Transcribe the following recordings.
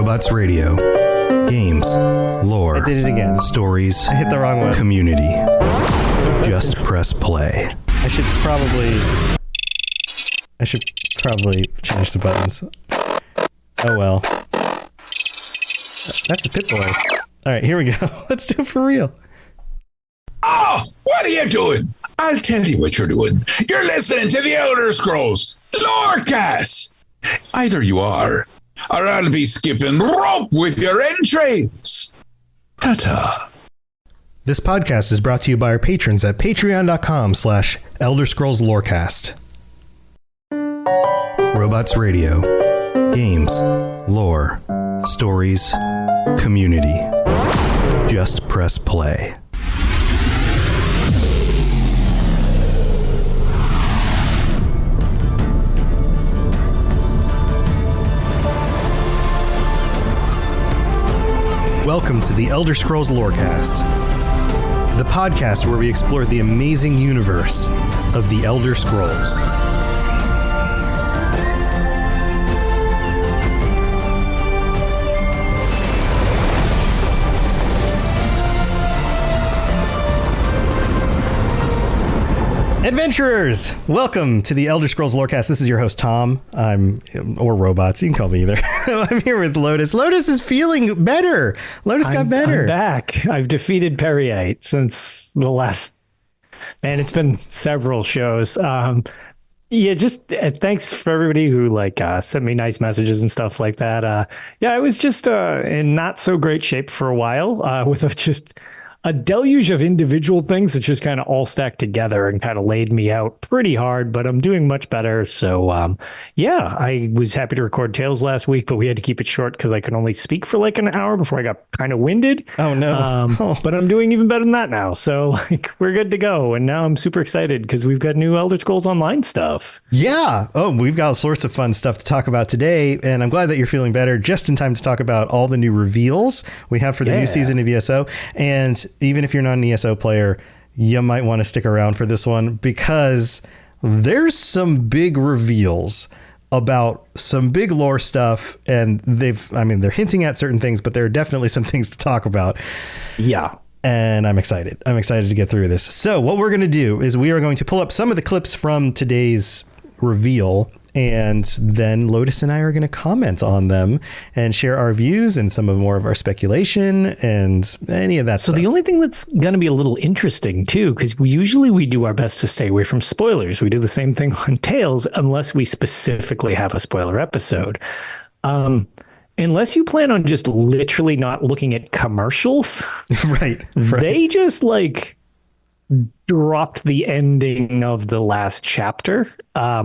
Robots Radio. Games, lore, I did it again. Stories, I hit the wrong one. Community. Just press play. I should probably change the buttons. Oh well. That's a Pip-Boy. All right, here we go. Let's do it for real. Oh, what are you doing? I'll tell you what you're doing. You're listening to the Elder Scrolls Lorecast. Either you are, or I'll be skipping rope with your entrails. Ta-ta. This podcast is brought to you by our patrons at patreon.com/Elder Scrolls Lorecast. Robots Radio. Games, lore, stories, community. Just press play. Welcome to the Elder Scrolls Lorecast, the podcast where we explore the amazing universe of the Elder Scrolls. Adventurers, welcome to the Elder Scrolls Lorecast. This is your host, Tom. Or Robots. You can call me either. I'm here with Lotus. Lotus is feeling better. Lotus got better. I'm back. I've defeated Periite since the last... Man, it's been several shows. Thanks for everybody who sent me nice messages and stuff like that. I was just in not so great shape for a while with just a deluge of individual things that just kind of all stacked together and kind of laid me out pretty hard, but I'm doing much better. So, I was happy to record Tales last week, but we had to keep it short because I could only speak for like an hour before I got kind of winded. Oh, no. But I'm doing even better than that now. So we're good to go. And now I'm super excited because we've got new Elder Scrolls Online stuff. Yeah. Oh, we've got all sorts of fun stuff to talk about today. And I'm glad that you're feeling better just in time to talk about all the new reveals we have for the new season of ESO. And even if you're not an ESO player, you might want to stick around for this one because there's some big reveals about some big lore stuff, and they're hinting at certain things, but there are definitely some things to talk about. Yeah. And I'm excited. I'm excited to get through this. So what we're going to do is we are going to pull up some of the clips from today's reveal, and then Lotus and I are going to comment on them and share our views and some more of our speculation and any of that stuff. So the only thing that's going to be a little interesting too, because we do our best to stay away from spoilers. We do the same thing on Tales unless we specifically have a spoiler episode. Unless you plan on just literally not looking at commercials. Right. They just dropped the ending of the last chapter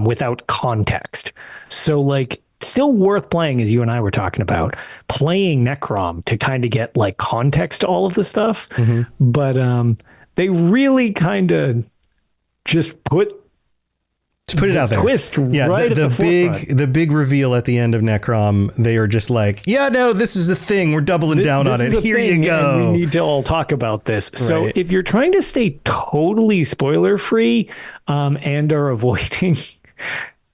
without context. So still worth playing, as you and I were talking about, playing Necrom to kind of get context to all of the stuff. Mm-hmm. But they really kind of just put it out there. Twist right at the forefront. The big reveal at the end of Necrom, they are just this is a thing. We're doubling down on it. Here you go. And we need to all talk about this. Right. So if you're trying to stay totally spoiler free and are avoiding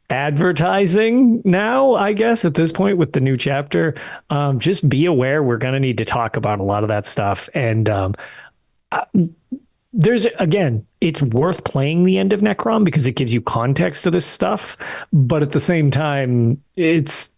advertising now, I guess at this point with the new chapter, just be aware we're going to need to talk about a lot of that stuff. And it's worth playing the end of Necrom because it gives you context to this stuff. But at the same time, it's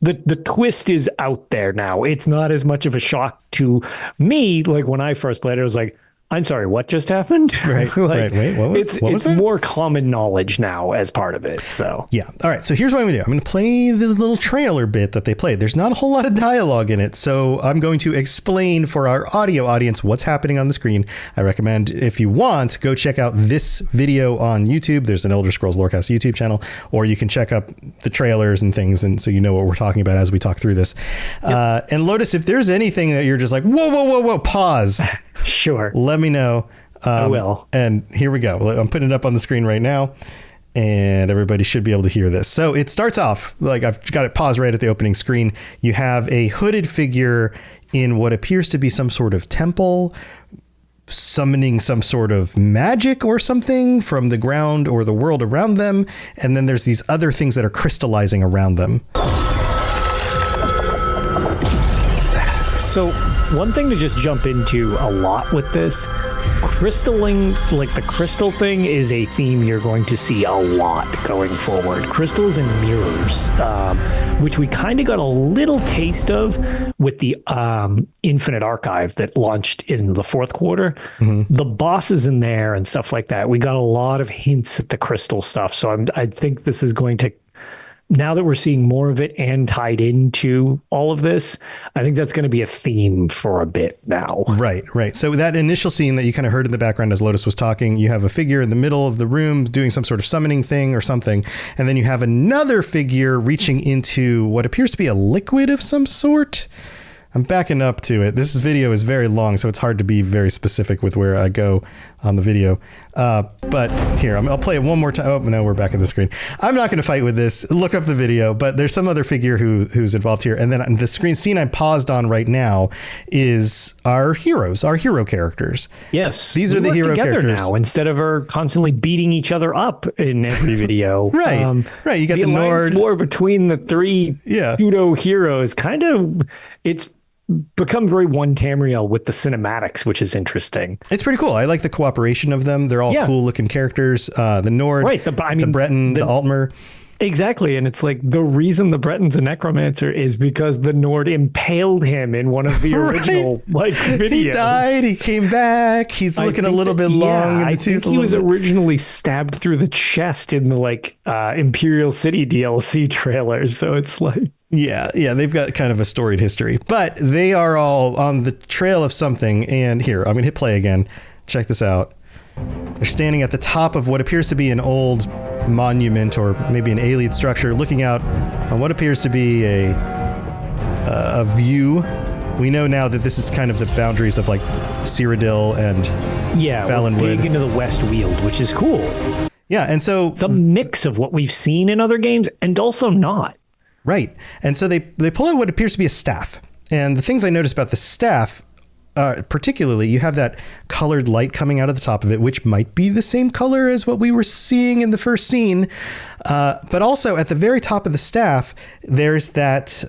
the twist is out there now. It's not as much of a shock to me. Like when I first played it, I was like, I'm sorry, what just happened? Right. Right. Wait, what was it's more common knowledge now as part of it. So yeah. All right. So here's what I'm gonna do. I'm gonna play the little trailer bit that they played. There's not a whole lot of dialogue in it, so I'm going to explain for our audio audience what's happening on the screen. I recommend, if you want, go check out this video on YouTube. There's an Elder Scrolls Lorecast YouTube channel, or you can check up the trailers and things, and so you know what we're talking about as we talk through this. Yep. And Lotus, if there's anything that you're just like, whoa, pause. Sure. Let me know. I will. And here we go. I'm putting it up on the screen right now, and everybody should be able to hear this. So it starts off, I've got it paused right at the opening screen. You have a hooded figure in what appears to be some sort of temple, summoning some sort of magic or something from the ground or the world around them. And then there's these other things that are crystallizing around them. So one thing to just jump into a lot with this, crystalling, like the crystal thing, is a theme you're going to see a lot going forward. Crystals and mirrors, which we kind of got a little taste of with the Infinite Archive that launched in the fourth quarter. Mm-hmm. The bosses in there and stuff like that, we got a lot of hints at the crystal stuff. So I think this is going to, now that we're seeing more of it and tied into all of this, I think that's going to be a theme for a bit now. Right. So that initial scene that you kind of heard in the background as Lotus was talking, you have a figure in the middle of the room doing some sort of summoning thing or something. And then you have another figure reaching into what appears to be a liquid of some sort. I'm backing up to it. This video is very long, so it's hard to be very specific with where I go on the video. But here, I'll play it one more time. Oh, no, we're back in the screen. I'm not going to fight with this. Look up the video, but there's some other figure who's involved here. And then the scene I'm paused on right now is our heroes, our hero characters. Yes. These are the hero characters. Now, instead of her constantly beating each other up in every video. Right. Right. You got the Nord. War between the three pseudo heroes. Kind of, it's become very one Tamriel with the cinematics, which is interesting. It's pretty cool. I like the cooperation of them. They're all cool looking characters. The Nord, right, the Breton, the Altmer. Exactly. And it's like the reason the Breton's a necromancer is because the Nord impaled him in one of the original videos. He died. He came back. He's looking a little bit long. In the tooth. He was originally stabbed through the chest in the Imperial City DLC trailer. So it's like. Yeah, they've got kind of a storied history, but they are all on the trail of something. And here, I'm going to hit play again. Check this out. They're standing at the top of what appears to be an old monument or maybe an alien structure, looking out on what appears to be a view. We know now that this is kind of the boundaries of like Cyrodiil and Valenwood. We're big into the West Weald, which is cool. Yeah, and so it's a mix of what we've seen in other games and also not. Right. And so they pull out what appears to be a staff. And the things I noticed about the staff, particularly, you have that colored light coming out of the top of it, which might be the same color as what we were seeing in the first scene. But also at the very top of the staff, there's that...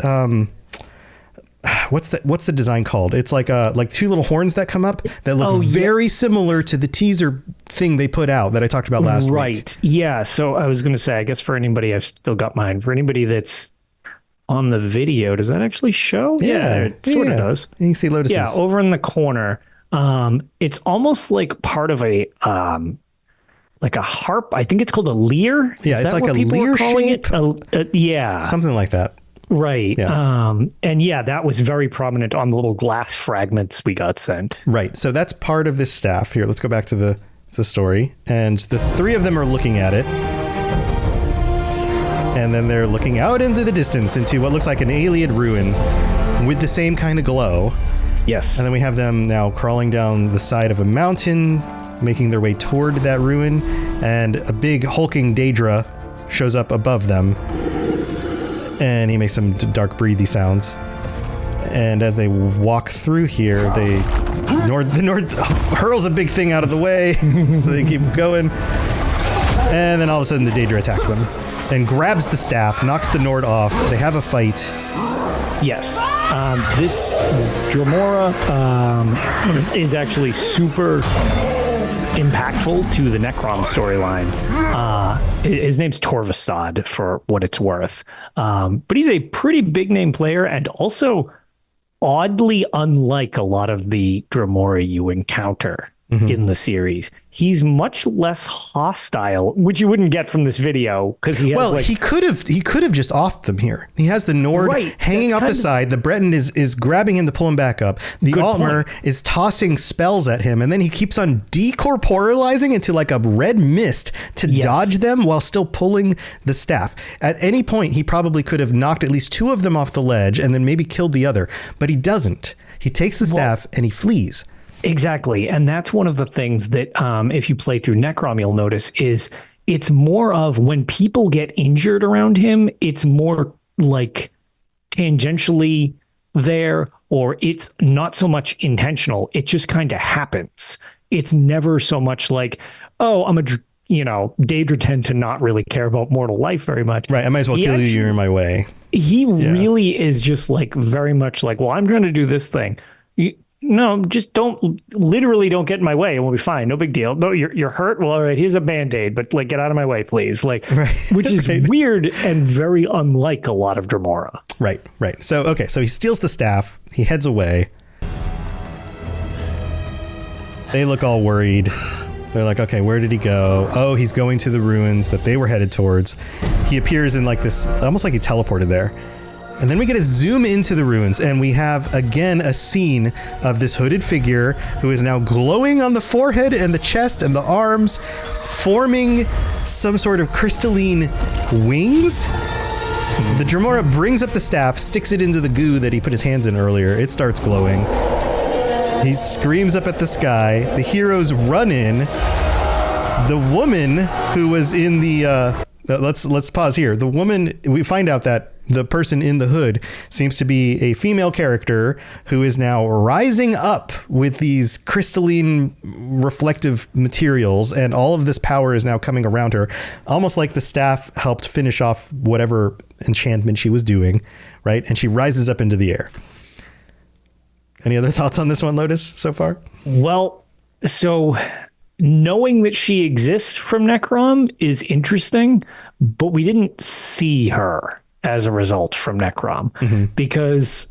what's the design called? It's like two little horns that come up that look very similar to the teaser thing they put out that I talked about last week. Right. Yeah. So I was going to say, I guess for anybody, I've still got mine. For anybody that's on the video, does that actually show? Yeah, it sort of does. You can see Lotus. Yeah, over in the corner. It's almost like part of a like a harp. I think it's called a lyre. Yeah, it's like a lyre shape. Yeah, something like that. Right. Yeah. And that was very prominent on the little glass fragments we got sent. Right. So that's part of this staff. Here, let's go back to the story. And the three of them are looking at it. And then they're looking out into the distance into what looks like an alien ruin with the same kind of glow. Yes. And then we have them now crawling down the side of a mountain, making their way toward that ruin. And a big hulking Daedra shows up above them. And he makes some dark breathy sounds. And as they walk through here, the Nord hurls a big thing out of the way. So they keep going. And then all of a sudden the Daedra attacks them. And grabs the staff, knocks the Nord off. They have a fight. Yes. This Dremora is actually super impactful to the Necrom storyline. His name's Torvastad, for what it's worth. But he's a pretty big name player and also oddly unlike a lot of the Dremora you encounter in the series. He's much less hostile, which you wouldn't get from this video because he has he could have just offed them here. He has the Nord hanging off the side. The Breton is grabbing him to pull him back up. The Altmer is tossing spells at him, and then he keeps on decorporalizing into like a red mist to dodge them while still pulling the staff. At any point, he probably could have knocked at least two of them off the ledge and then maybe killed the other, but he doesn't. He takes the staff and he flees. Exactly. And that's one of the things that if you play through Necrom, you'll notice is it's more of when people get injured around him, it's more like tangentially there, or it's not so much intentional. It just kind of happens. It's never so much like, oh, Daedra tend to not really care about mortal life very much. Right. I might as well kill you. You're in my way. he really is just like very much like, well, I'm trying to do this thing. No, just literally don't get in my way and we'll be fine. No big deal. No, you're hurt. Well, all right, here's a Band-Aid, but like, get out of my way, please. Like, which is weird and very unlike a lot of Dremora. Right. So he steals the staff. He heads away. They look all worried. They're like, okay, where did he go? Oh, he's going to the ruins that they were headed towards. He appears in like this, almost like he teleported there. And then we get a zoom into the ruins, and we have, again, a scene of this hooded figure who is now glowing on the forehead and the chest and the arms, forming some sort of crystalline wings. The Dremora brings up the staff, sticks it into the goo that he put his hands in earlier. It starts glowing. He screams up at the sky. The heroes run in. The woman who was in the... let's pause here. The woman, we find out that the person in the hood seems to be a female character who is now rising up with these crystalline reflective materials, and all of this power is now coming around her, almost like the staff helped finish off whatever enchantment she was doing, right? And she rises up into the air. Any other thoughts on this one, Lotus, so far? Well, so knowing that she exists from Necrom is interesting, but we didn't see her as a result from Necrom, because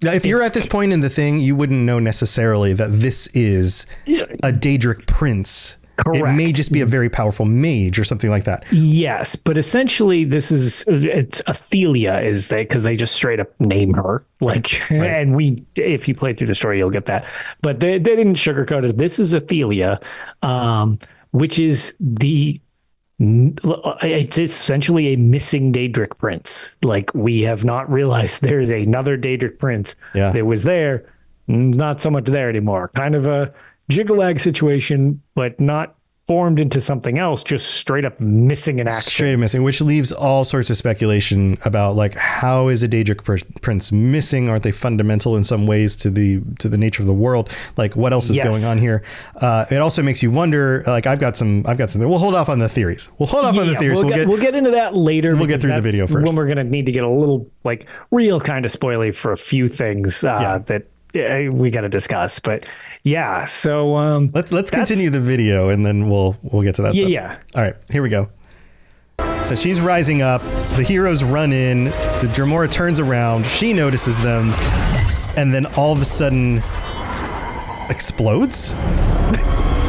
now, if you're at this point in the thing, you wouldn't know necessarily that this is a Daedric Prince. Correct. It may just be a very powerful mage or something like that. Yes, but essentially it's Athelia, is they, because they just straight up name her, like, right. And if you play through the story, you'll get that. But they didn't sugarcoat it. This is Athelia, which is it's essentially a missing Daedric Prince. Like, we have not realized there's another Daedric Prince that was there. Not so much there anymore. Kind of a jiggle-ag situation, but not formed into something else, just straight up missing in action. Straight up missing, which leaves all sorts of speculation about, like, how is a Daedric Prince missing? Aren't they fundamental in some ways to the nature of the world? Like, what else is going on here? It also makes you wonder, like, I've got some. We'll hold off on the theories. We'll get into that later. We'll get through the video first. When we're going to need to get a little, like, real kind of spoily for a few things that we got to discuss. But yeah, so let's continue the video and then we'll get to that stuff. Yeah. All right, here we go. So she's rising up. The heroes run in. The Dremora turns around. She notices them, and then all of a sudden explodes.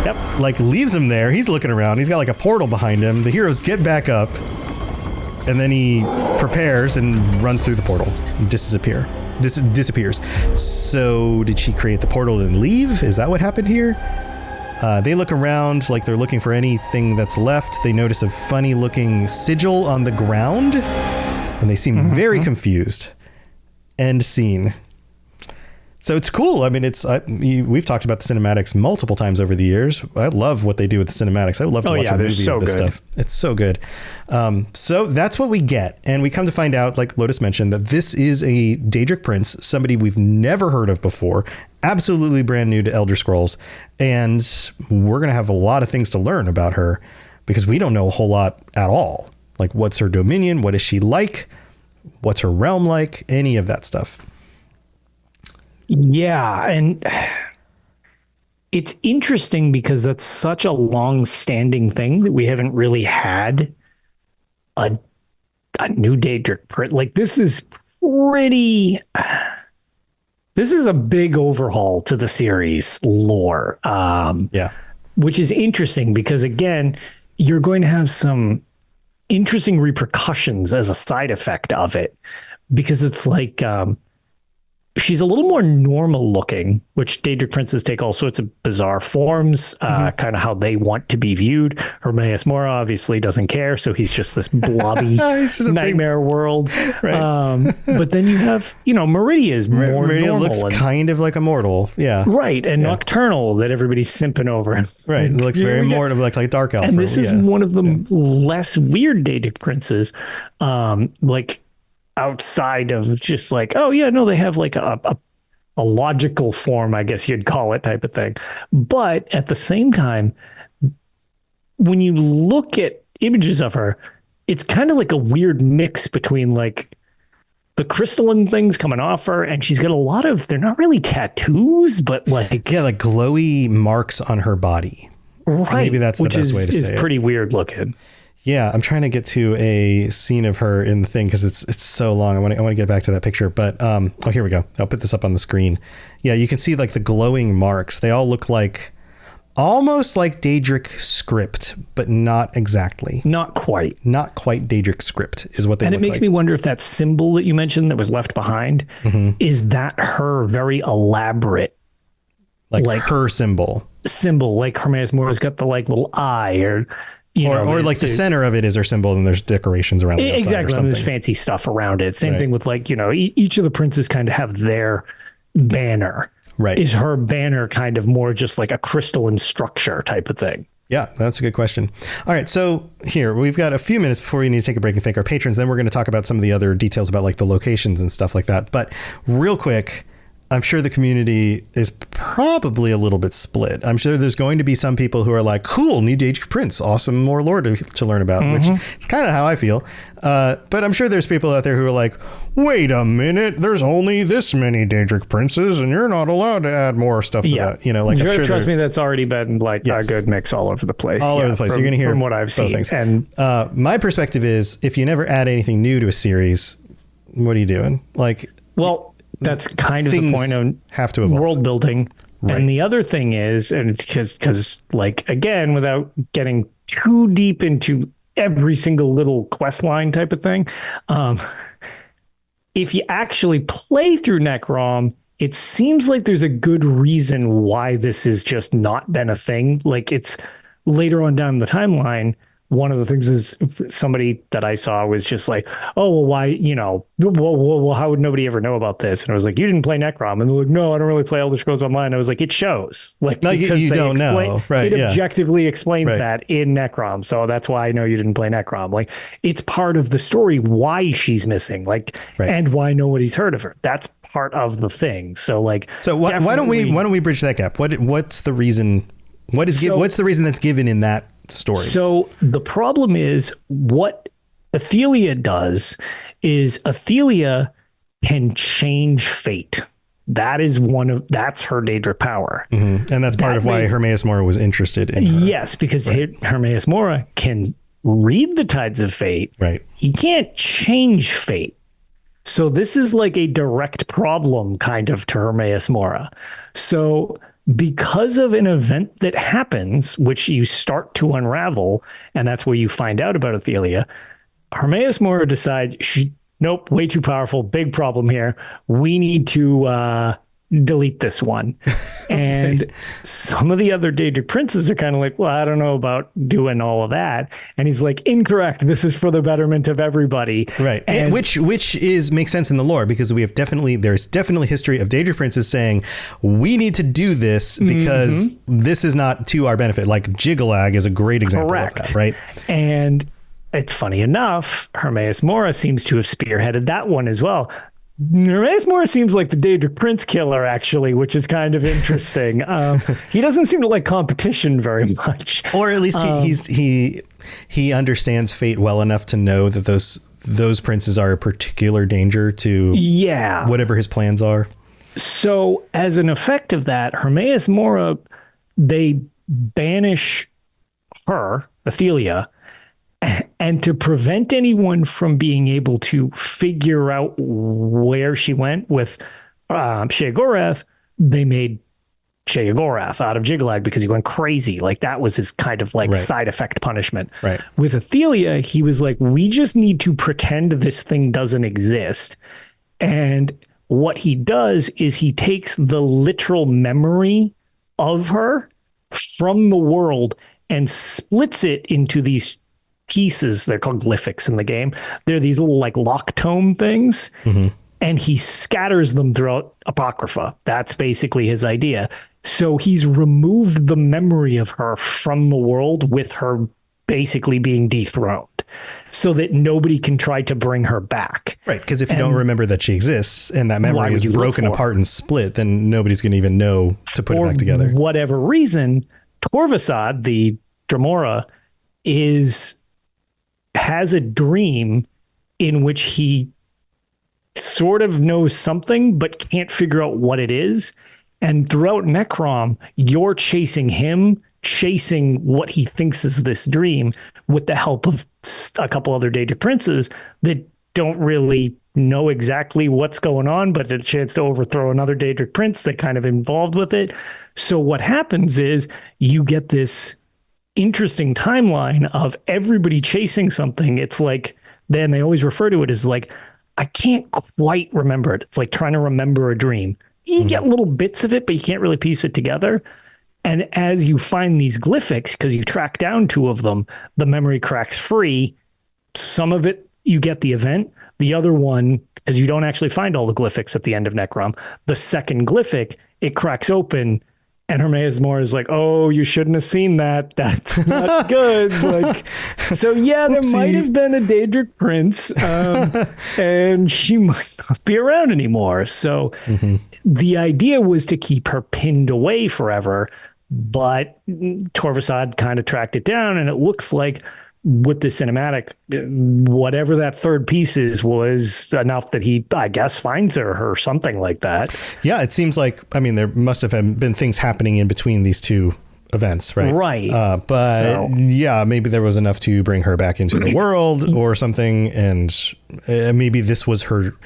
Yep. Like, leaves him there. He's looking around. He's got like a portal behind him. The heroes get back up, and then he prepares and runs through the portal and disappears. So did she create the portal and leave? Is that what happened here? They look around like they're looking for anything that's left. They notice a funny looking sigil on the ground, and they seem very confused. End scene. So it's cool. I mean, we've talked about the cinematics multiple times over the years. I love what they do with the cinematics. I would love to watch a movie of this stuff. It's so good. So that's what we get. And we come to find out, like Lotus mentioned, that this is a Daedric Prince, somebody we've never heard of before, absolutely brand new to Elder Scrolls. And we're going to have a lot of things to learn about her because we don't know a whole lot at all. Like, what's her dominion? What is she like? What's her realm like? Any of that stuff. Yeah, and it's interesting because that's such a long-standing thing that we haven't really had a new Daedric Prince. Like, this is a big overhaul to the series lore. Which is interesting because, again, you're going to have some interesting repercussions as a side effect of it, because it's like she's a little more normal looking, which Daedric Princes take all sorts of bizarre forms, kind of how they want to be viewed. Hermaeus Mora obviously doesn't care, so he's just this blobby nightmare world. Right. But then you have, Meridia is more Meridia normal. Looks kind of like a mortal. Yeah. Right. And Nocturnal that everybody's simping over. Right. It looks very mortal, like Dark Elf. And this is one of the less weird Daedric Princes. Like, outside of just like, they have like a logical form, I guess you'd call it, type of thing. But at the same time, when you look at images of her, it's kind of like a weird mix between like the crystalline things coming off her, and she's got a lot of, they're not really tattoos, but like, yeah, like glowy marks on her body. right. Maybe that's the best way to say it. Which is pretty weird looking. Yeah, I'm trying to get to a scene of her in the thing because it's so long. I want to get back to that picture, but oh, here we go. I'll put this up on the screen. Yeah, you can see like the glowing marks. They all look like almost like Daedric script, but not exactly. Not quite. Not quite Daedric script is what they. And look it makes like. me wonder if that symbol that you mentioned that was left behind is that her very elaborate, like her symbol, like Hermaeus Mora's got the like little eye or. Or like the center of it is her symbol, and there's decorations around the outside. Exactly, or something. there's fancy stuff around it. Same thing with like, each of the princes kind of have their banner. Right. Is her banner kind of more just like a crystalline structure type of thing? Yeah, that's a good question. All right, so here, we've got a few minutes before we need to take a break and thank our patrons. Then we're going to talk about some of the other details about like the locations and stuff like that. But real quick, I'm sure the community is probably a little bit split. I'm sure there's going to be some people who are like, cool, new Daedric Prince, awesome, more lore to learn about, which is kind of how I feel. But I'm sure there's people out there who are like, wait a minute, there's only this many Daedric Princes and you're not allowed to add more stuff to that. Like I'm sure trust me, that's already been like a good mix all over the place. All over the place. You're going to hear from what I've seen. Things. And my perspective is if you never add anything new to a series, what are you doing? Like, well, that's kind of the point of have to evolve. World building. Right. And the other thing is, and because like, again, without getting too deep into every single little quest line type of thing, if you actually play through Necrom, it seems like there's a good reason why this has just not been a thing. Like it's later on down the timeline. One of the things is somebody that I saw was just like, oh, well, why, well, how would nobody ever know about this? And I was like, you didn't play Necrom. And they're like, no, I don't really play Elder Scrolls Online. I was like, it shows. Like, you don't know. Right. It objectively explains that in Necrom. So that's why I know you didn't play Necrom. Like, it's part of the story why she's missing, like, and why nobody's heard of her. That's part of the thing. So, like, why don't we bridge that gap? What's the reason? What's the reason that's given in that story? So the problem is what Athelia does is Athelia can change fate. That's her Daedric power. Mm-hmm. And that's part of why Hermaeus Mora was interested in her. Yes, because Hermaeus Mora can read the tides of fate. Right. He can't change fate. So this is like a direct problem kind of to Hermaeus Mora. So because of an event that happens, which you start to unravel, and that's where you find out about Athelia, Hermaeus Mora decides, nope, way too powerful, big problem here. We need to delete this one. And some of the other Daedric princes are kind of like, well, I don't know about doing all of that. And he's like, incorrect. This is for the betterment of everybody. Right. And which makes sense in the lore because there's definitely history of Daedric princes saying we need to do this because this is not to our benefit. Like Jiggalag is a great example of that, right? And it's funny enough, Hermaeus Mora seems to have spearheaded that one as well. Hermaeus Mora seems like the Daedric Prince killer, actually, which is kind of interesting. He doesn't seem to like competition very much, or at least he understands fate well enough to know that those princes are a particular danger to whatever his plans are. So, as an effect of that, Hermaeus Mora, they banish her, Athelia. And to prevent anyone from being able to figure out where she went with Sheogorath, they made Sheogorath out of Jiggalag because he went crazy. Like that was his kind of like side effect punishment. Right. With Athelia, he was like, we just need to pretend this thing doesn't exist. And what he does is he takes the literal memory of her from the world and splits it into these pieces. They're called glyphics in the game. They're these little like lock tome things, and he scatters them throughout Apocrypha. That's basically his idea. So he's removed the memory of her from the world with her basically being dethroned so that nobody can try to bring her back. Right, because if you don't remember that she exists and that memory is broken apart and split, then nobody's going to even know to put it back together. For whatever reason, Torvasad, the Dremora, has a dream in which he sort of knows something, but can't figure out what it is. And throughout Necrom, you're chasing him, chasing what he thinks is this dream with the help of a couple other Daedric princes that don't really know exactly what's going on, but a chance to overthrow another Daedric prince that kind of involved with it. So what happens is you get this interesting timeline of everybody chasing something. It's like, then they always refer to it as like, I can't quite remember it. It's like trying to remember a dream. You get little bits of it, but you can't really piece it together. And as you find these glyphics, because you track down 2 of them, the memory cracks free. Some of it, you get the event. The other one, because you don't actually find all the glyphics at the end of Necrom, the second glyphic, it cracks open. And Hermaeus Moore is like, oh, you shouldn't have seen that. That's not good. Like, so yeah, there might have been a Daedric Prince, and she might not be around anymore. So the idea was to keep her pinned away forever, but Torvasad kind of tracked it down, and it looks like with the cinematic, whatever that third piece is was enough that he, I guess, finds her or something like that. Yeah, it seems like, I mean, there must have been things happening in between these 2 events, right? Right. But yeah, maybe there was enough to bring her back into the world or something. And maybe this was her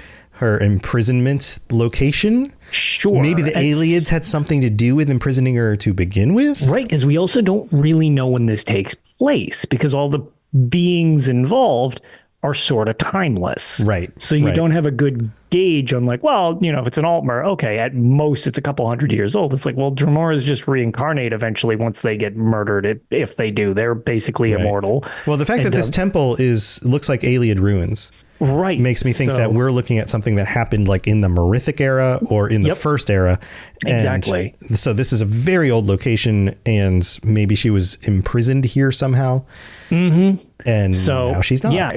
imprisonment location. Sure. Maybe the Aliens had something to do with imprisoning her to begin with. Right, because we also don't really know when this takes place because all the beings involved are sort of timeless. Right. So you don't have a good gauge on like, well, you know, if it's an Altmer, okay, at most it's a couple hundred years old. It's like, well, Dramoras just reincarnate eventually once they get murdered. If they do, they're basically immortal. Well, the fact that this temple looks like Iliad ruins. Right. Makes me think that we're looking at something that happened like in the Merithic era or in the first era. And exactly. So this is a very old location, and maybe she was imprisoned here somehow. Mm-hmm. And so now she's not. Yeah,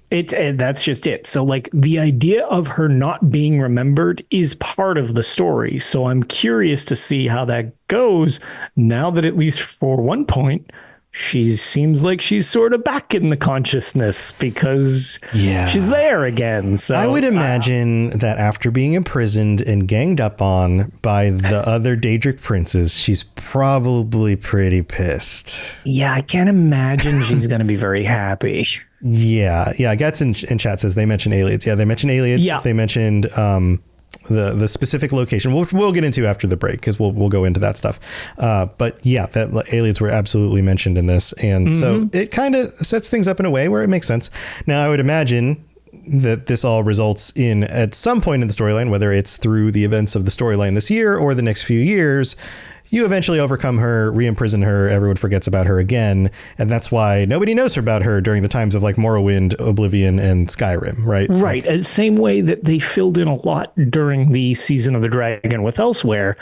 and that's just it. So like the idea of her not being remembered is part of the story. So I'm curious to see how that goes now that at least for one point, she seems like she's sort of back in the consciousness because she's there again. So I would imagine that after being imprisoned and ganged up on by the other Daedric princes, she's probably pretty pissed. Yeah, I can't imagine she's going to be very happy. Yeah. Gats in chat says they mentioned aliens. Yeah, they mentioned aliens. Yeah. They mentioned the specific location we'll get into after the break because we'll go into that stuff. But yeah, that aliens were absolutely mentioned in this. And so it kind of sets things up in a way where it makes sense. Now, I would imagine that this all results in at some point in the storyline, whether it's through the events of the storyline this year or the next few years, you eventually overcome her, re-imprison her, everyone forgets about her again, and that's why nobody knows about her during the times of like Morrowind, Oblivion, and Skyrim, right? Right. Like, same way that they filled in a lot during the Season of the Dragon with Elsewhere.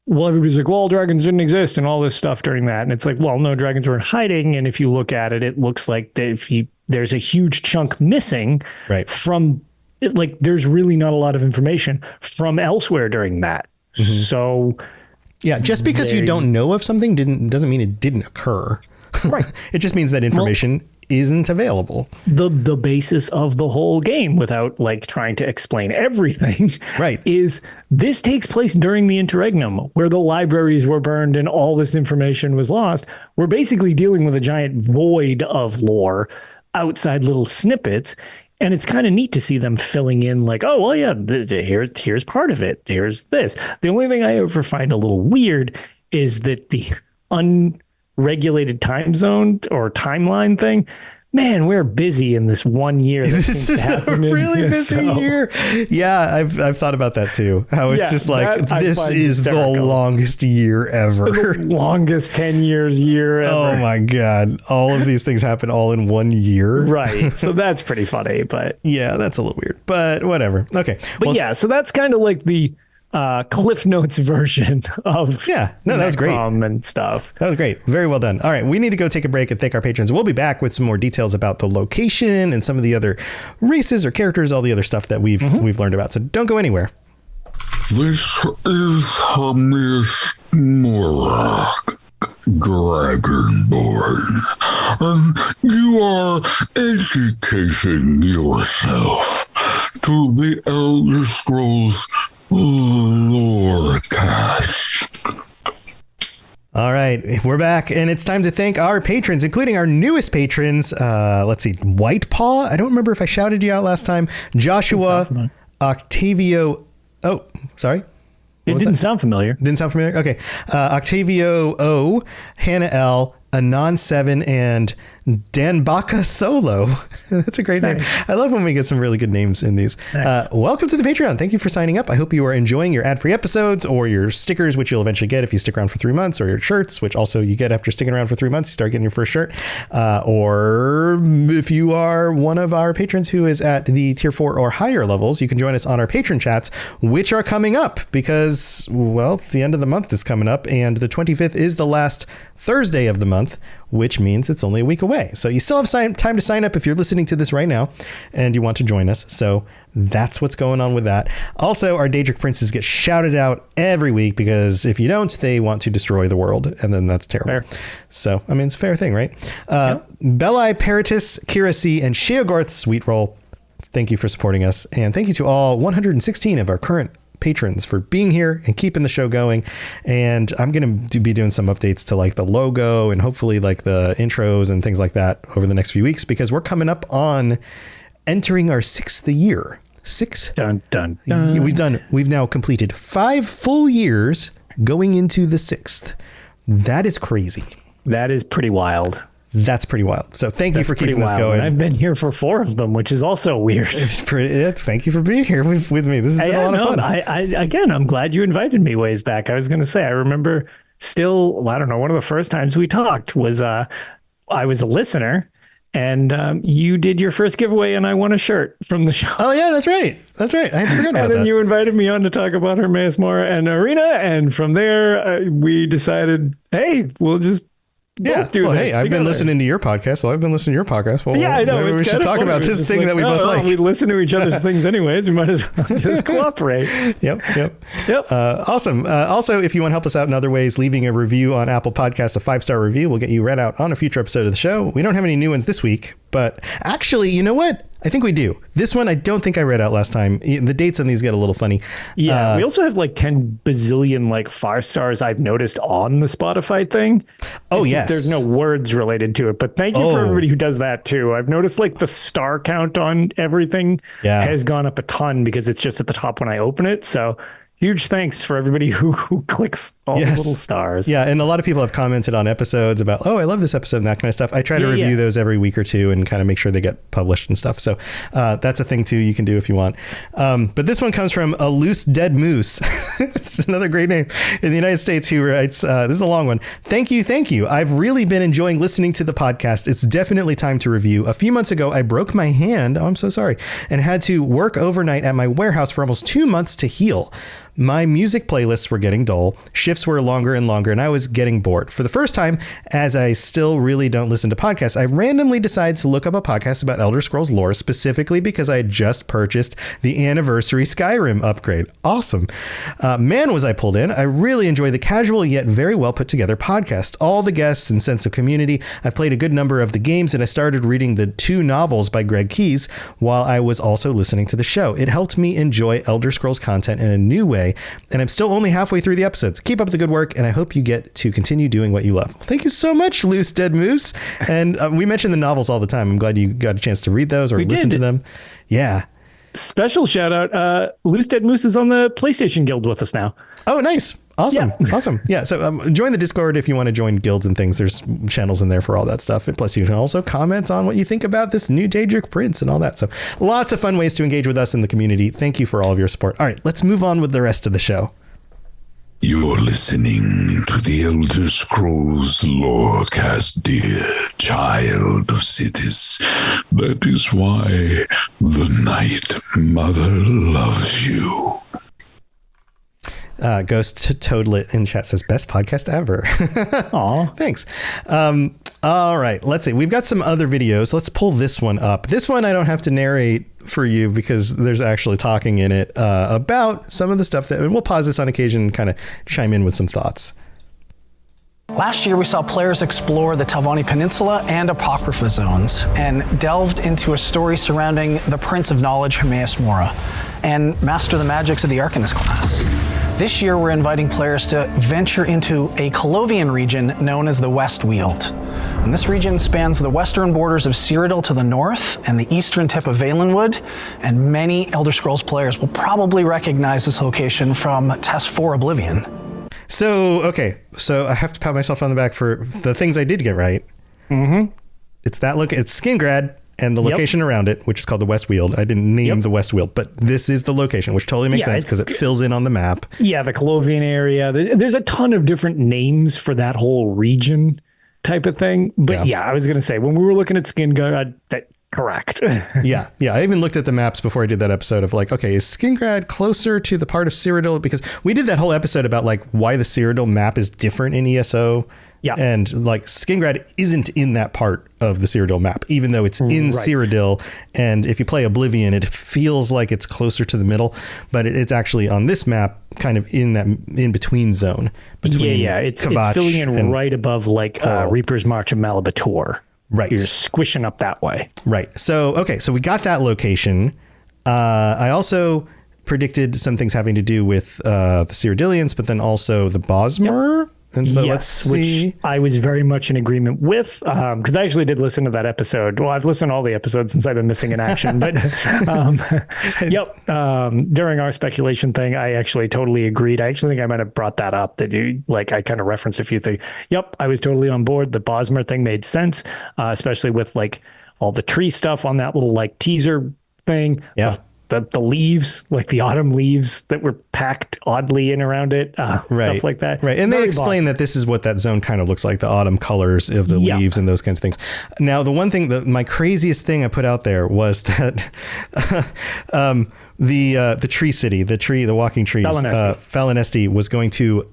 Well, everybody's like, well, dragons didn't exist and all this stuff during that. And it's like, well, no, dragons were in hiding. And if you look at it, it looks like there's a huge chunk missing from, like, there's really not a lot of information from Elsewhere during that. So... yeah, just because you don't know of something doesn't mean it didn't occur. Right. It just means that information isn't available. The basis of the whole game, without like trying to explain everything, is this takes place during the interregnum, where the libraries were burned and all this information was lost. We're basically dealing with a giant void of lore outside little snippets. And it's kind of neat to see them filling in like, oh, well, yeah, here's part of it. Here's this. The only thing I ever find a little weird is that the unregulated time zone or timeline thing, man, we're busy in this 1 year. This is a really busy year. Yeah, I've thought about that too. How it's just like, this is hysterical. The longest year ever. The longest 10 year ever. Oh my God. All of these things happen all in 1 year. Right. So that's pretty funny, but. Yeah, that's a little weird, but whatever. Okay. But yeah, so that's kind of like the Cliff Notes version of that was great and stuff. That was great. Very well done. All right, we need to go take a break and thank our patrons. We'll be back with some more details about the location and some of the other races or characters, all the other stuff that we've learned about. So don't go anywhere. This is Hermaeus Moore, Dragonborn, and you are educating yourself to the Elder Scrolls Lorecast. All right, we're back, and it's time to thank our patrons, including our newest patrons. Let's see, White Paw. I don't remember if I shouted you out last time. Joshua, Octavio. Oh, sorry. It didn't sound familiar. Didn't sound familiar? Okay. Octavio O, Hannah L, Anon 7, and Danbaka Solo. That's a great name. I love when we get some really good names in these. Welcome to the Patreon. Thank you for signing up. I hope you are enjoying your ad-free episodes or your stickers, which you'll eventually get if you stick around for 3 months, or your shirts, which also you get after sticking around for 3 months. You start getting your first shirt. Or if you are one of our patrons who is at the tier 4 or higher levels, you can join us on our patron chats, which are coming up because, well, the end of the month is coming up, and the 25th is the last Thursday of the month, which means it's only a week away. So you still have time to sign up if you're listening to this right now and you want to join us. So that's what's going on with that. Also, our Daedric Princes get shouted out every week because if you don't, they want to destroy the world, and then that's terrible. Fair. So, I mean, it's a fair thing, right? Belli, Peritus, Kira C, and Sheogorth Sweetroll, thank you for supporting us. And thank you to all 116 of our current patrons for being here and keeping the show going. And I'm going to be doing some updates to like the logo and hopefully like the intros and things like that over the next few weeks, because we're coming up on entering our 6th year. Dun, dun, dun. We've now completed 5 full years going into the 6th. That is crazy. That is pretty wild. That's pretty wild. So thank you for keeping this going. And I've been here for 4 of them, which is also weird. Thank you for being here with me. This has been a lot of fun. Again, I'm glad you invited me ways back. I was going to say, I remember still, I don't know, one of the first times we talked was I was a listener, and you did your first giveaway, and I won a shirt from the show. Oh, yeah, that's right. That's right. I forgot about that. And then you invited me on to talk about Hermaeus Mora and Arena, and from there, we decided, hey, we'll just hey, I've been listening to your podcast, so I've been listening to your podcast. Well, yeah, I know. Maybe we should talk about this thing that we both like. We listen to each other's things anyways. We might as well just cooperate. Yep. Awesome. Also, if you want to help us out in other ways, leaving a review on Apple Podcasts, a 5-star review will get you read out on a future episode of the show. We don't have any new ones this week, but actually, you know what? I think we do. This one, I don't think I read out last time. The dates on these get a little funny. Yeah, we also have like 10 bazillion like 5 stars I've noticed on the Spotify thing. Oh, yes. There's no words related to it, but thank you for everybody who does that too. I've noticed like the star count on everything has gone up a ton because it's just at the top when I open it. So huge thanks for everybody who clicks all the little stars. Yeah, and a lot of people have commented on episodes about, I love this episode and that kind of stuff. I try to review those every week or two and kind of make sure they get published and stuff. So that's a thing too you can do if you want. But this one comes from A Loose Dead Moose. It's another great name in the United States, who writes, this is a long one. Thank you. I've really been enjoying listening to the podcast. It's definitely time to review. A few months ago, I broke my hand. Oh, I'm so sorry. And had to work overnight at my warehouse for almost 2 months to heal. My music playlists were getting dull, shifts were longer and longer, and I was getting bored. For the first time, as I still really don't listen to podcasts, I randomly decided to look up a podcast about Elder Scrolls lore, specifically because I had just purchased the anniversary Skyrim upgrade. Awesome. Man, was I pulled in. I really enjoy the casual yet very well put together podcast. All the guests and sense of community. I've played a good number of the games, and I started reading the 2 novels by Greg Keyes while I was also listening to the show. It helped me enjoy Elder Scrolls content in a new way, and I'm still only halfway through the episodes. Keep up the good work, and I hope you get to continue doing what you love. Thank you so much, Loose Dead Moose. And we mention the novels all the time. I'm glad you got a chance to read those or listen to them. Yeah. Special shout out. Loose Dead Moose is on the PlayStation Guild with us now. Oh, nice. Awesome. Yeah. Awesome. Yeah. So join the Discord if you want to join guilds and things. There's channels in there for all that stuff. And plus, you can also comment on what you think about this new Daedric Prince and all that. So lots of fun ways to engage with us in the community. Thank you for all of your support. All right, let's move on with the rest of the show. You're listening to the Elder Scrolls Lorecast, dear child of cities. That is why the Night Mother loves you. Ghost Toadlet in chat says best podcast ever. Aw. Thanks. All right, let's see. We've got some other videos. Let's pull this one up. This one I don't have to narrate for you because there's actually talking in it about some of the stuff that, and we'll pause this on occasion and kind of chime in with some thoughts. Last year, we saw players explore the Telvanni Peninsula and Apocrypha zones and delved into a story surrounding the Prince of Knowledge, Hermaeus Mora, and Master the Magics of the Arcanist class. This year, we're inviting players to venture into a Colovian region known as the West Weald. And this region spans the western borders of Cyrodiil to the north and the eastern tip of Valenwood, and many Elder Scrolls players will probably recognize this location from Test 4 Oblivion. So I have to pat myself on the back for the things I did get right. Mm-hmm. It's Skingrad and the location around it, which is called the West Weald. I didn't name the West Weald, but this is the location, which totally makes sense because it fills in on the map. Yeah, the Colovian area. There's a ton of different names for that whole region type of thing. But yeah I was going to say, when we were looking at Skingrad, correct. Yeah. I even looked at the maps before I did that episode of like, okay, is Skingrad closer to the part of Cyrodiil? Because we did that whole episode about like why the Cyrodiil map is different in ESO. Yeah. And like Skingrad isn't in that part of the Cyrodiil map, even though it's in Cyrodiil. And if you play Oblivion, it feels like it's closer to the middle, but it's actually on this map kind of in that in between zone. Between It's filling in right above like Reaper's March of Malabator. Right. You're squishing up that way. Right. So we got that location. I also predicted some things having to do with the Cyrodiilians, but then also the Bosmer. Yep. And so let's see. Which I was very much in agreement with, because I actually did listen to that episode. Well, I've listened to all the episodes since I've been missing in action, but during our speculation thing, I actually totally agreed. I actually think I might have brought that up, that I kind of referenced a few things. Yep, I was totally on board. The Bosmer thing made sense, especially with like all the tree stuff on that little like teaser thing. Yeah. The leaves, like the autumn leaves that were packed oddly in around it, stuff like that. Right. And they explain that this is what that zone kind of looks like, the autumn colors of the leaves and those kinds of things. Now, the one thing, my craziest thing I put out there was that the tree city, the walking trees, Falinesti was going to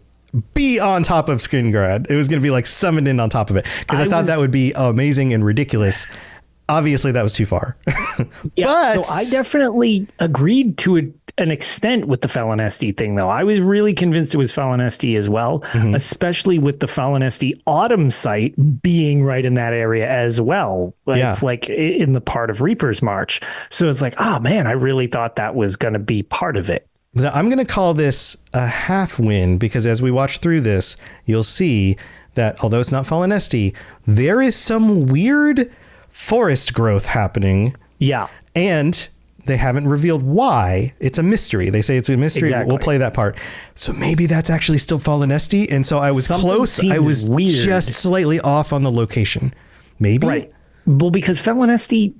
be on top of Skingrad. It was going to be like summoned in on top of it, because I thought that would be amazing and ridiculous. Obviously, that was too far. So I definitely agreed to an extent with the Falinesti thing, though. I was really convinced it was Falinesti as well, especially with the Falinesti Autumn site being right in that area as well. It's like in the part of Reaper's March. So it's like, oh, man, I really thought that was going to be part of it. So I'm going to call this a half win, because as we watch through this, you'll see that although it's not Falinesti, there is some weird forest growth happening. Yeah. And they haven't revealed why. It's a mystery. They say it's a mystery. Exactly. We'll play that part. So maybe that's actually still Falinesti. And so I was close. I was just slightly off on the location. Maybe. Right. Well, because Falinesti,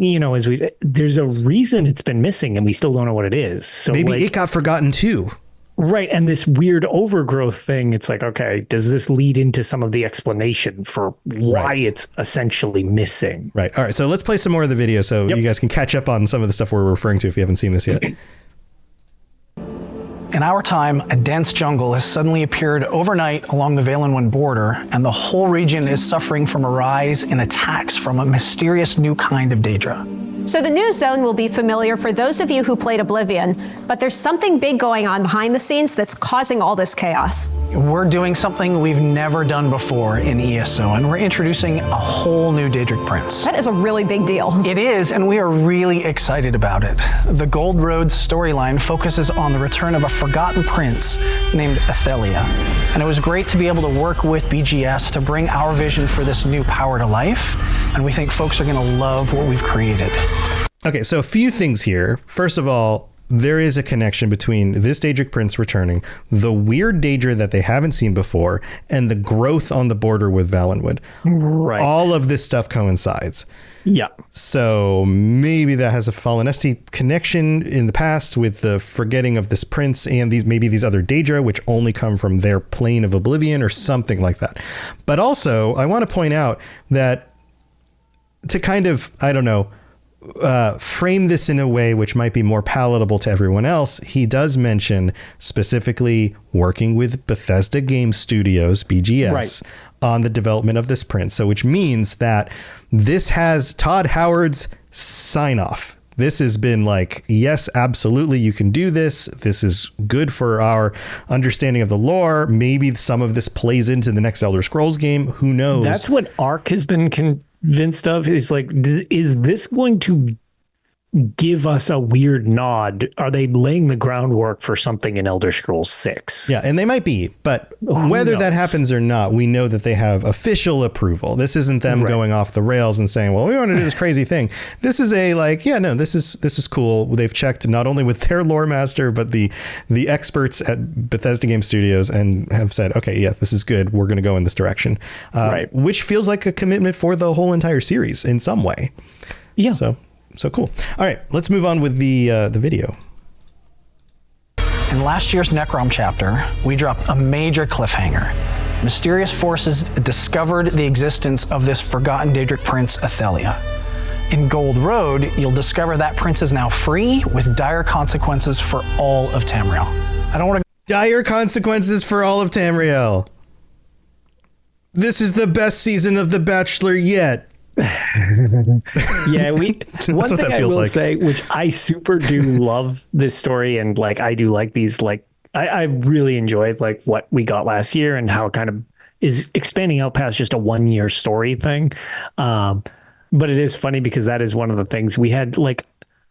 there's a reason it's been missing and we still don't know what it is. So maybe it got forgotten too. Right. And this weird overgrowth thing, it's like, okay, does this lead into some of the explanation for why it's essentially missing? Right. All right. So let's play some more of the video so you guys can catch up on some of the stuff we're referring to if you haven't seen this yet. In our time, a dense jungle has suddenly appeared overnight along the Valenwood border, and the whole region is suffering from a rise in attacks from a mysterious new kind of Daedra. So the new zone will be familiar for those of you who played Oblivion, but there's something big going on behind the scenes that's causing all this chaos. We're doing something we've never done before in ESO, and we're introducing a whole new Daedric Prince. That is a really big deal. It is, and we are really excited about it. The Gold Road storyline focuses on the return of a forgotten prince named Athelia, and it was great to be able to work with BGS to bring our vision for this new power to life, and we think folks are going to love what we've created. Okay, so a few things here. First of all, there is a connection between this Daedric Prince returning, the weird Daedra that they haven't seen before, and the growth on the border with Valenwood. Right. All of this stuff coincides. Yeah. So maybe that has a Falinesti connection in the past with the forgetting of this prince and these other Daedra, which only come from their plane of oblivion or something like that. But also, I want to point out that to kind of, frame this in a way which might be more palatable to everyone else, he does mention specifically working with Bethesda Game Studios, BGS, on the development of this prince. So which means that this has Todd Howard's sign off. This has been like, yes, absolutely, you can do this. This is good for our understanding of the lore. Maybe some of this plays into the next Elder Scrolls game. Who knows? That's what Ark has been convinced of, is like, is this going to give us a weird nod? Are they laying the groundwork for something in Elder Scrolls 6? Yeah, and they might be, but whether that happens or not, we know that they have official approval. This isn't them going off the rails and saying, well, we want to do this crazy thing. This is a like, yeah, no, this is cool. They've checked not only with their lore master, but the experts at Bethesda Game Studios, and have said, okay, yeah, this is good. We're going to go in this direction, which feels like a commitment for the whole entire series in some way. Yeah. So cool. All right, let's move on with the video. In last year's Necrom chapter, we dropped a major cliffhanger. Mysterious forces discovered the existence of this forgotten Daedric Prince, Athelia. In Gold Road, you'll discover that prince is now free, with dire consequences for all of Tamriel. I don't want to... Dire consequences for all of Tamriel. This is the best season of The Bachelor yet. Yeah, one thing I will say, which I super do love this story, and like I do like these, like I really enjoyed like what we got last year and how it kind of is expanding out past just a 1-year story thing. But it is funny because that is one of the things we had, like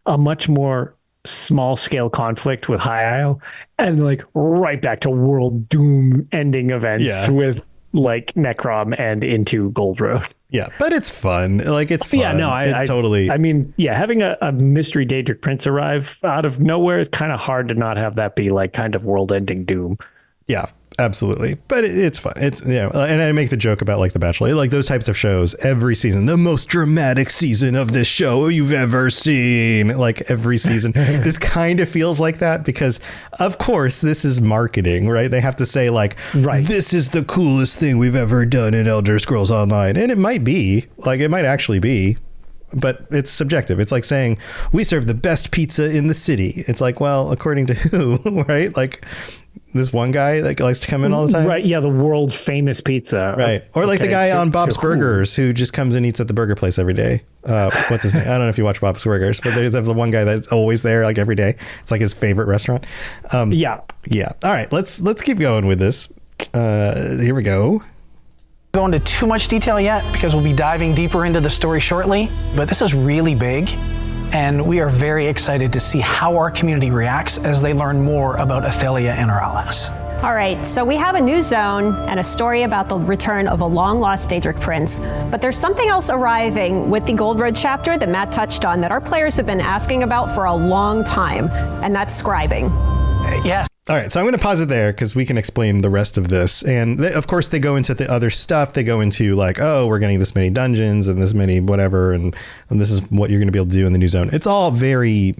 a much more small scale conflict with High Isle, and like right back to world doom ending events with like Necrom and into Gold Road. Yeah, but it's fun. Like, it's fun. Yeah, no, I totally. I mean, yeah, having a mystery Daedric Prince arrive out of nowhere is kind of hard to not have that be like kind of world-ending doom. Yeah, absolutely. But it's fun. It's, and I make the joke about like The Bachelor, like those types of shows every season, the most dramatic season of this show you've ever seen. Like every season, this kind of feels like that because, of course, this is marketing, right? They have to say like, this is the coolest thing we've ever done in Elder Scrolls Online. And it might be, like, it might actually be. But it's subjective. It's like saying we serve the best pizza in the city. It's like, well, according to who, right? Like this one guy that likes to come in all the time. Right. Yeah. The world famous pizza. Right. Or like the guy on Bob's Burgers who just comes and eats at the burger place every day. What's his name? I don't know if you watch Bob's Burgers, but there's the one guy that's always there like every day. It's like his favorite restaurant. Yeah. All right. Let's keep going with this. Here we go. Go into too much detail yet because we'll be diving deeper into the story shortly, but this is really big and we are very excited to see how our community reacts as they learn more about Athelia and her allies. All right, so we have a new zone and a story about the return of a long-lost Daedric Prince, but there's something else arriving with the Gold Road chapter that Matt touched on that our players have been asking about for a long time, and that's scribing. Yes. All right, so I'm going to pause it there because we can explain the rest of this. And of course, they go into the other stuff. They go into like, oh, we're getting this many dungeons and this many whatever. And this is what you're going to be able to do in the new zone. It's all very,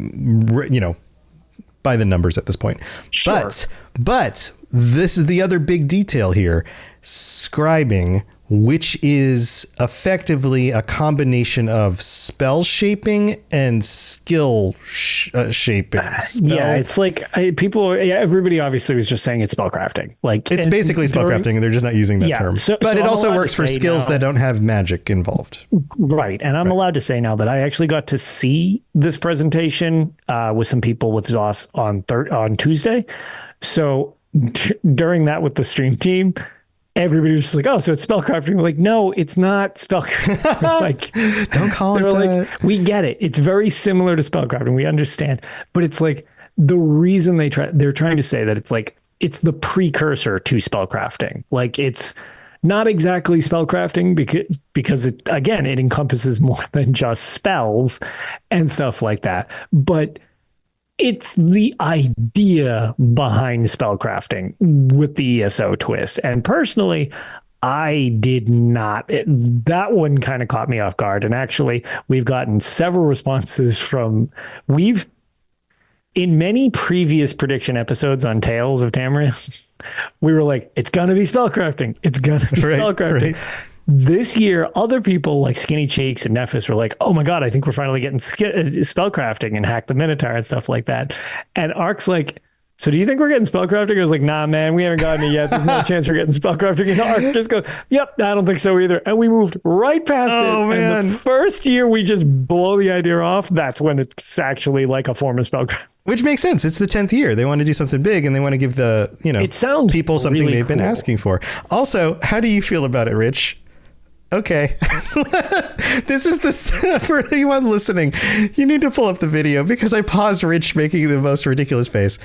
by the numbers at this point. Sure. But this is the other big detail here. Scribing, which is effectively a combination of spell shaping and skill shaping. It's like everybody obviously was just saying it's spellcrafting. Like it's basically spellcrafting, and they're just not using that term. But it also works for skills that don't have magic involved. Right, and I'm allowed to say now that I actually got to see this presentation with some people with Zoss on Tuesday. So during that with the stream team, everybody was just like, oh, so it's spellcrafting. We're like, no, it's not spellcrafting. Like, don't call it that. Like, we get it. It's very similar to spellcrafting. We understand. But it's like the reason they're trying to say that it's like, it's the precursor to spellcrafting. Like, it's not exactly spellcrafting because it, again, it encompasses more than just spells and stuff like that. But it's the idea behind spellcrafting with the ESO twist. And personally, I did not. That one kind of caught me off guard. And actually, we've gotten several responses in many previous prediction episodes on Tales of Tamriel, we were like, it's going to be spellcrafting. It's going to be spellcrafting. Right. This year, other people like Skinny Cheeks and Nephis were like, oh my God, I think we're finally getting spellcrafting and Hack the Minotaur and stuff like that. And Ark's like, so do you think we're getting spellcrafting? I was like, nah, man, we haven't gotten it yet. There's no chance we're getting spellcrafting in Arc. Just go, yep, I don't think so either. And we moved right past it. Man. And the first year we just blow the idea off, that's when it's actually like a form of spellcraft. Which makes sense. It's the 10th year. They want to do something big and they want to give the, it sounds people something really they've been cool. asking for. Also, how do you feel about it, Rich? Okay. This is for anyone listening, you need to pull up the video because I paused Rich making the most ridiculous face.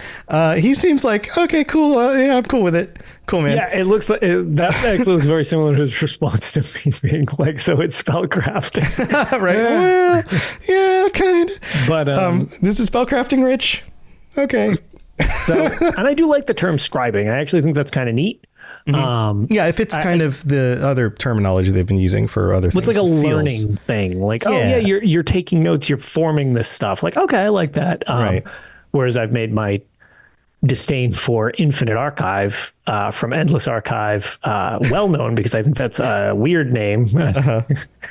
He seems like, okay, cool. Yeah, I'm cool with it. Cool, man. Yeah, it looks like that actually looks very similar to his response to me being like, so it's spellcrafting. Right. Well, yeah, kind of. But this is spellcrafting, Rich. Okay. so, and I do like the term scribing. I actually think that's kind of neat. Yeah, if it's kind of the other terminology they've been using for other things. It's like a it feels- learning thing. Like, oh yeah, you're taking notes, you're forming this stuff. Like, okay, I like that. Right. Whereas I've made my disdain for Infinite Archive from Endless Archive well known because I think that's a weird name.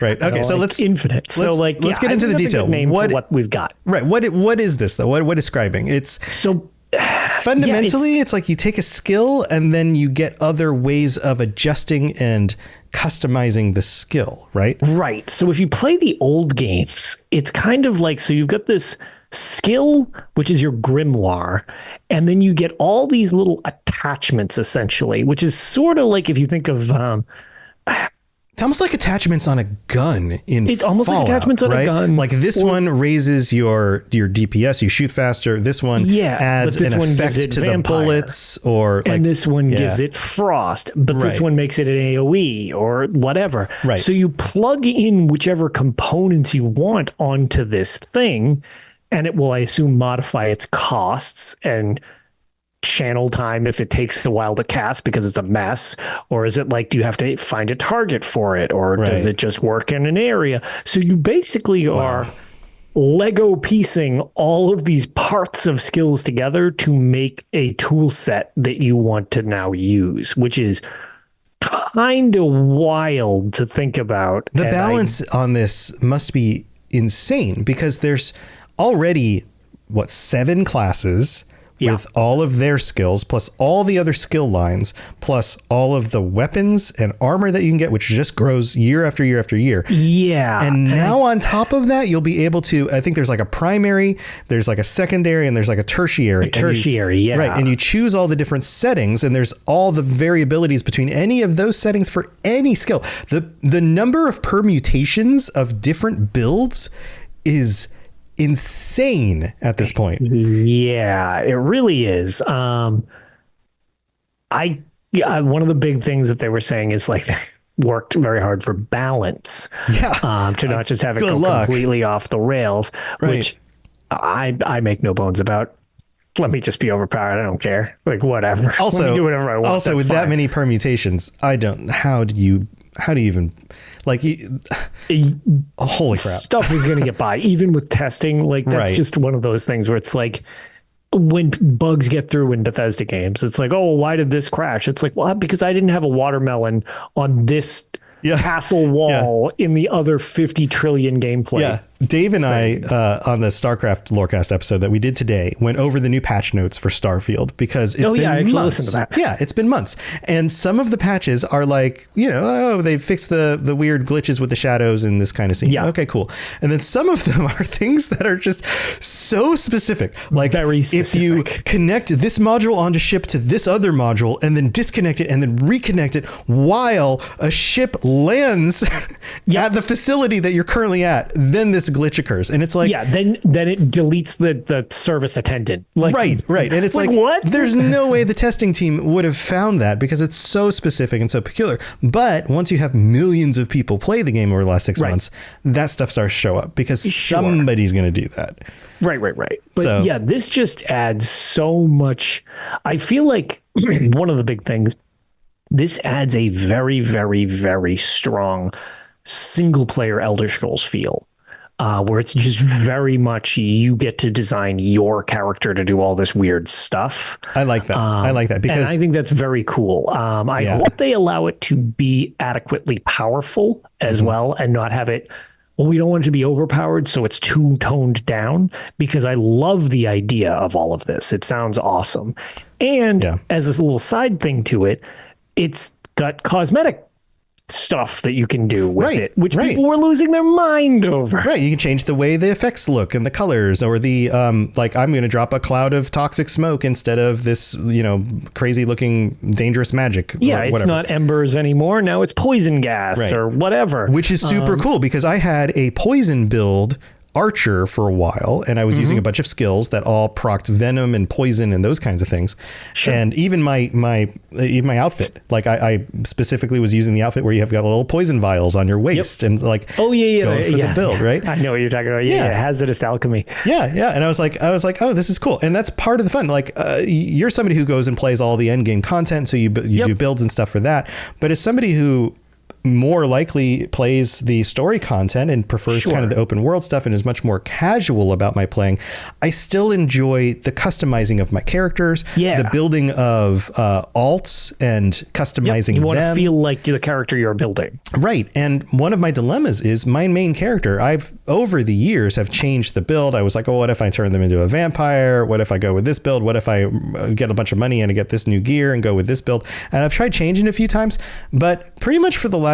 Right. Okay. So let's Infinite. let's get into the detail. Name for what we've got. Right. What is this though? What is scribing? It's So fundamentally it's like you take a skill and then you get other ways of adjusting and customizing the skill, right? Right. So if you play the old games, it's kind of like, so you've got this skill, which is your grimoire, and then you get all these little attachments essentially, which is sort of like if you think of It's almost like attachments on a gun in It's almost like Fallout, attachments on a right? gun. Like this one raises your DPS, you shoot faster. This one adds but this an one effect gives it to vampire. the bullets, or like, and this one gives it frost, but this Right. one makes it an AoE or whatever. Right. So you plug in whichever components you want onto this thing, and it will, I assume, modify its costs and channel time if it takes a while to cast because it's a mess, or is it like, do you have to find a target for it, or does it just work in an area? So you basically are Lego piecing all of these parts of skills together to make a tool set that you want to now use, which is kind of wild to think about. the And balance on this must be insane because there's already 7 classes with all of their skills, plus all the other skill lines, plus all of the weapons and armor that you can get, which just grows year after year after year. Yeah. And now on top of that, you'll be able to, I think there's like a primary, there's like a secondary, and there's like a tertiary. Tertiary, Right. And you choose all the different settings, and there's all the variabilities between any of those settings for any skill. The number of permutations of different builds is insane at this point. Yeah, it really is. One of the big things that they were saying is like they worked very hard for balance. Yeah. To not just have it Good go luck. completely off the rails, Right. which I make no bones about. Let me just be overpowered. I don't care. Like whatever. Also, Let me do whatever I want. also That's with fine. that many permutations, how do you even like holy crap. Stuff is going to get by, even with testing. Like that's Right. just one of those things where it's like when bugs get through in Bethesda games, it's like, oh, why did this crash? It's like, well, because I didn't have a watermelon on this castle wall in the other 50 trillion gameplay. Yeah. Dave and I, on the StarCraft Lorecast episode that we did today, went over the new patch notes for Starfield because it's been I actually months. listened to that. Yeah, it's been months. And some of the patches are like, they fixed the weird glitches with the shadows in this kind of scene. Yeah. Okay, cool. And then some of them are things that are just so specific. Like Very if you specific. connect this module onto ship to this other module and then disconnect it and then reconnect it while a ship lands at the facility that you're currently at, then this glitch occurs. And it's like, then it deletes the service attendant. Like, right. And it's like, what? There's no way the testing team would have found that because it's so specific and so peculiar. But once you have millions of people play the game over the last 6 months, that stuff starts to show up because somebody's going to do that. Right. But this just adds so much. I feel like one of the big things, this adds a very, very, very strong single player Elder Scrolls feel. Where it's just very much you get to design your character to do all this weird stuff. I like that. I like that because and I think that's very cool. I hope they allow it to be adequately powerful as well and not have it well, we don't want it to be overpowered, so it's too toned down, because I love the idea of all of this. It sounds awesome. And as a little side thing to it, it's got cosmetic stuff that you can do with it, which people were losing their mind over. Right. You can change the way the effects look and the colors, or the like I'm going to drop a cloud of toxic smoke instead of this, crazy looking dangerous magic. Yeah, it's not embers anymore. Now it's poison gas or whatever. Which is super cool, because I had a poison build archer for a while, and I was using a bunch of skills that all procced venom and poison and those kinds of things. Sure. And even my outfit, like I specifically was using the outfit where you have got little poison vials on your waist and like going for the build, right? I know what you're talking about. Yeah, hazardous alchemy. Yeah. And I was like, oh, this is cool, and that's part of the fun. Like you're somebody who goes and plays all the end game content, so you do builds and stuff for that. But as somebody who more likely plays the story content and prefers kind of the open world stuff and is much more casual about my playing, I still enjoy the customizing of my characters, the building of alts and customizing You want them. to feel like the character you're building. Right. And one of my dilemmas is my main character. I've over the years have changed the build. I was like, oh, what if I turn them into a vampire? What if I go with this build? What if I get a bunch of money and I get this new gear and go with this build? And I've tried changing a few times, but pretty much for the last,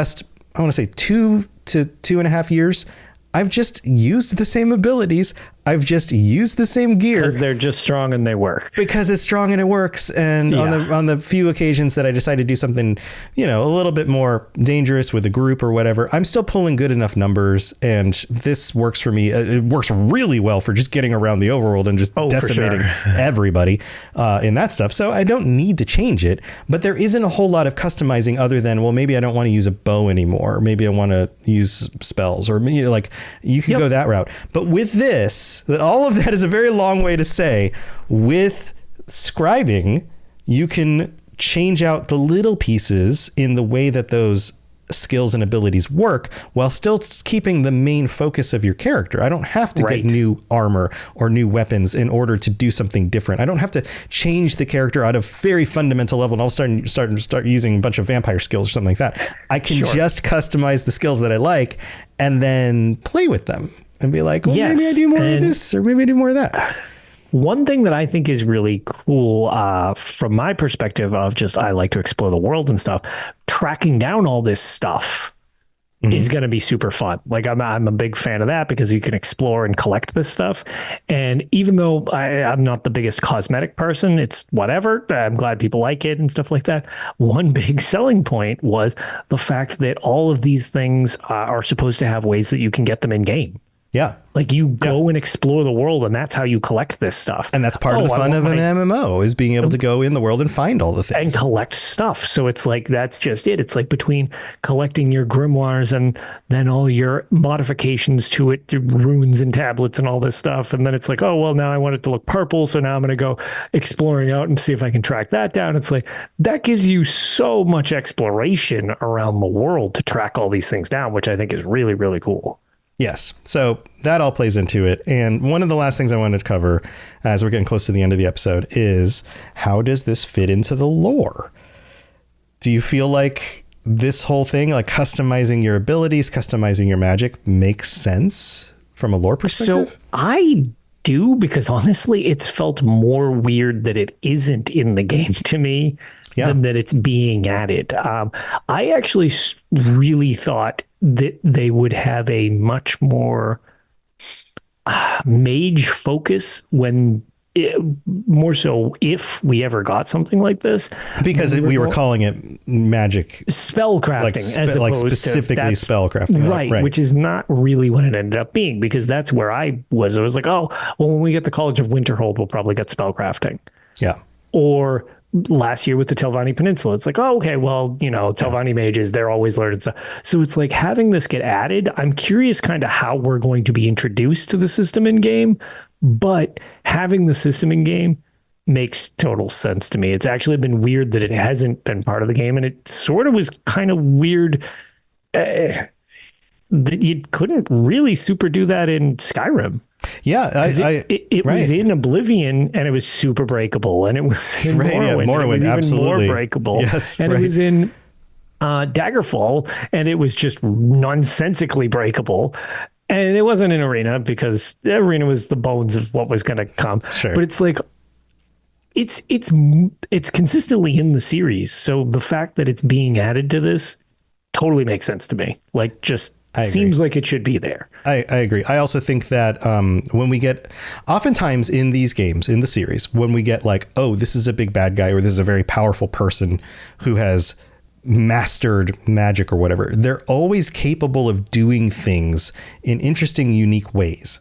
I want to say 2 to 2.5 years, I've just used the same abilities. I've just used the same gear. Because they're just strong and they work. Because it's strong and it works. And on the few occasions that I decide to do something, a little bit more dangerous with a group or whatever, I'm still pulling good enough numbers. And this works for me. It works really well for just getting around the overworld and just decimating everybody in that stuff. So I don't need to change it. But there isn't a whole lot of customizing other than, well, maybe I don't want to use a bow anymore. Maybe I want to use spells, or like you can go that route. But with this, all of that is a very long way to say, with scribing, you can change out the little pieces in the way that those skills and abilities work while still keeping the main focus of your character. I don't have to get new armor or new weapons in order to do something different. I don't have to change the character at a very fundamental level and I'll start using a bunch of vampire skills or something like that. I can just customize the skills that I like and then play with them and be like, well, maybe I do more of this or maybe I do more of that. One thing that I think is really cool from my perspective of just, I like to explore the world and stuff, tracking down all this stuff is going to be super fun. Like I'm a big fan of that because you can explore and collect this stuff. And even though I'm not the biggest cosmetic person, it's whatever. I'm glad people like it and stuff like that. One big selling point was the fact that all of these things are supposed to have ways that you can get them in game. Yeah. Like you go and explore the world and that's how you collect this stuff. And that's part of the fun of an MMO is being able to go in the world and find all the things. And collect stuff. So it's like, that's just it. It's like between collecting your grimoires and then all your modifications to it through runes and tablets and all this stuff. And then it's like, oh, well, now I want it to look purple. So now I'm going to go exploring out and see if I can track that down. It's like, that gives you so much exploration around the world to track all these things down, which I think is really, really cool. Yes. So that all plays into it. And one of the last things I wanted to cover as we're getting close to the end of the episode is, how does this fit into the lore? Do you feel like this whole thing, like customizing your abilities, customizing your magic, makes sense from a lore perspective? So I do, because honestly, it's felt more weird that it isn't in the game to me than that it's being added. I actually really thought that they would have a much more mage focus more so if we ever got something like this. Because we were calling it magic. Spellcrafting, as opposed specifically to spellcrafting. Right, which is not really what it ended up being, because that's where I was. I was like, oh, well, when we get the College of Winterhold, we'll probably get spellcrafting. Yeah. Or last year with the Telvanni Peninsula, it's like, oh, okay, well, Telvanni mages, they're always learning stuff. So it's like having this get added. I'm curious kind of how we're going to be introduced to the system in game, but having the system in game makes total sense to me. It's actually been weird that it hasn't been part of the game, and it sort of was kind of weird that you couldn't really super do that in Skyrim. Yeah, it was in Oblivion and it was super breakable, and it was in Morrowind, it was even more breakable. Yes, and it was in Daggerfall and it was just nonsensically breakable. And it wasn't an arena because the arena was the bones of what was going to come. Sure. But it's like, it's consistently in the series. So the fact that it's being added to this totally makes sense to me. Like, just seems like it should be there. I agree. I also think that when we get, oftentimes in these games, in the series, when we get like, oh, this is a big bad guy, or this is a very powerful person who has mastered magic or whatever, they're always capable of doing things in interesting, unique ways.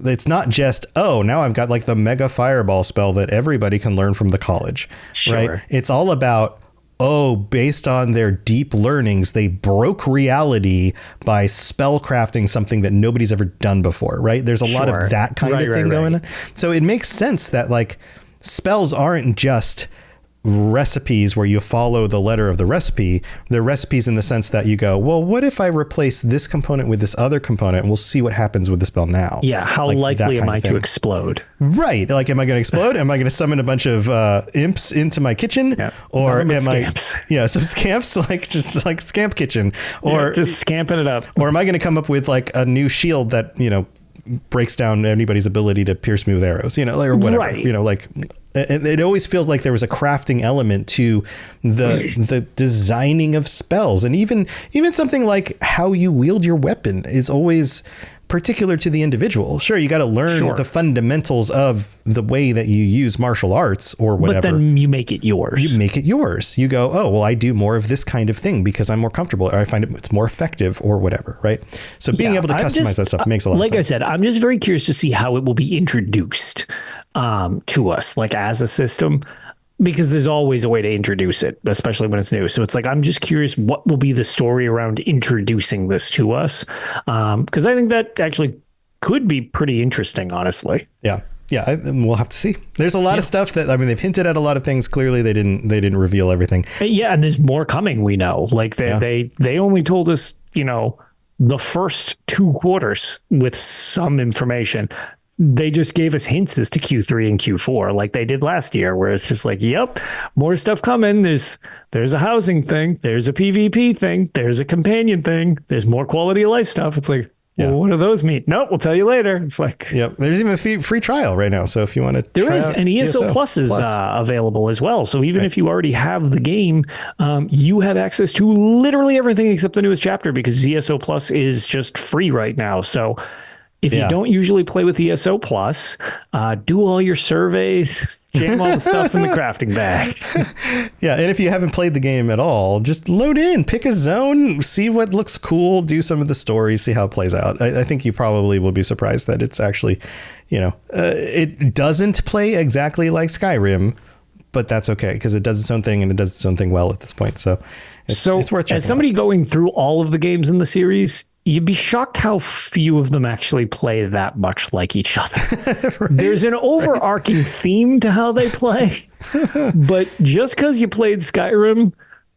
It's not just, oh, now I've got like the mega fireball spell that everybody can learn from the college, right? It's all about, oh, based on their deep learnings, they broke reality by spell crafting something that nobody's ever done before, right? There's a lot of that kind of thing going on. So it makes sense that like spells aren't just recipes where you follow the letter of the recipe. They're recipes in the sense that you go, well, what if I replace this component with this other component, and we'll see what happens with the spell now? Yeah, how like likely am I to explode? Right. Like, am I going to explode? Am I going to summon a bunch of imps into my kitchen? Yeah. Or am scamps. some scamps, like just like scamp kitchen, or just scamping it up. Or am I going to come up with like a new shield that, you know, breaks down anybody's ability to pierce me with arrows, you know, or whatever, right. You know, like it always feels like there was a crafting element to the designing of spells. And even something like how you wield your weapon is always particular to the individual. Sure, you got to learn the fundamentals of the way that you use martial arts or whatever. But then you make it yours. You make it yours. You go, oh, well, I do more of this kind of thing because I'm more comfortable, or I find it's more effective, or whatever, right? So being able to customize that stuff makes a lot of sense. Like I said, I'm just very curious to see how it will be introduced to us, like as a system, because there's always a way to introduce it, especially when it's new. So it's like, I'm just curious what will be the story around introducing this to us. Because I think that actually could be pretty interesting, honestly. Yeah. Yeah. We'll have to see. There's a lot of stuff that, I mean, they've hinted at a lot of things. Clearly they didn't reveal everything. Yeah. And there's more coming. We know, like they only told us, you know, the first 2 quarters with some information. They just gave us hints as to Q3 and Q4 like they did last year, where it's just like, yep, more stuff coming. There's a housing thing. There's a PvP thing. There's a companion thing. There's more quality of life stuff. It's like, well, what do those mean? Nope, we'll tell you later. It's like, yep. There's even a free trial right now. So if you want to, there is, and ESO Plus is available as well. So even if you already have the game, you have access to literally everything except the newest chapter, because ESO Plus is just free right now. So if you don't usually play with ESO Plus, do all your surveys, jam all the stuff in the crafting bag. Yeah, and if you haven't played the game at all, just load in, pick a zone, see what looks cool, do some of the stories, see how it plays out. I think you probably will be surprised that it's actually, you know, it doesn't play exactly like Skyrim, but that's okay because it does its own thing and it does its own thing well at this point. So it's worth checking as somebody going through all of the games in the series, you'd be shocked how few of them actually play that much like each other. Right, there's an overarching theme to how they play, but just because you played Skyrim,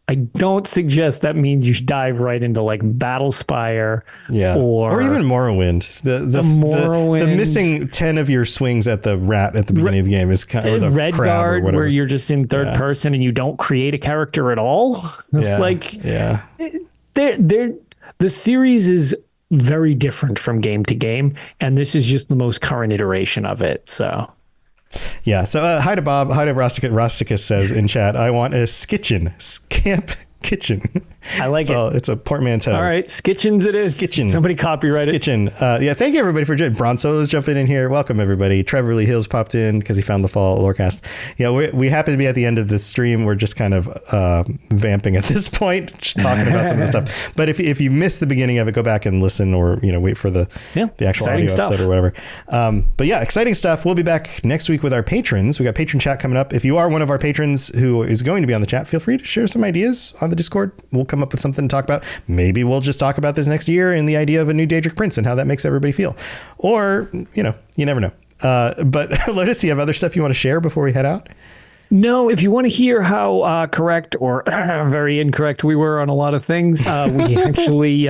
I don't suggest that means you should dive right into like Battlespire, or even Morrowind. The missing 10 of your swings at the rat at the beginning of the game is kind of the Redguard, where you're just in third person and you don't create a character at all. The series is very different from game to game, and this is just the most current iteration of it. So. Yeah. So hi to Bob. Hi to Rusticus says in chat, I want a scamp kitchen. I like it. It's a portmanteau. All right. Skitchens it is. Skitchen. Somebody copyright it. Skitchen. Thank you everybody for joining. Bronzo is jumping in here. Welcome everybody. Trevor Lee Hills popped in because he found the fall lorecast. Yeah, we happen to be at the end of the stream. We're just kind of vamping at this point, just talking about some of the stuff. But if you missed the beginning of it, go back and listen, or wait for the actual audio episode or whatever. But yeah, exciting stuff. We'll be back next week with our patrons. We got patron chat coming up. If you are one of our patrons who is going to be on the chat, feel free to share some ideas on the Discord. We'll come up with something to talk about. Maybe we'll just talk about this next year and the idea of a new Daedric Prince and how that makes everybody feel. Or, you never know. But Lotus, you have other stuff you want to share before we head out? No, if you want to hear how correct or very incorrect we were on a lot of things, we actually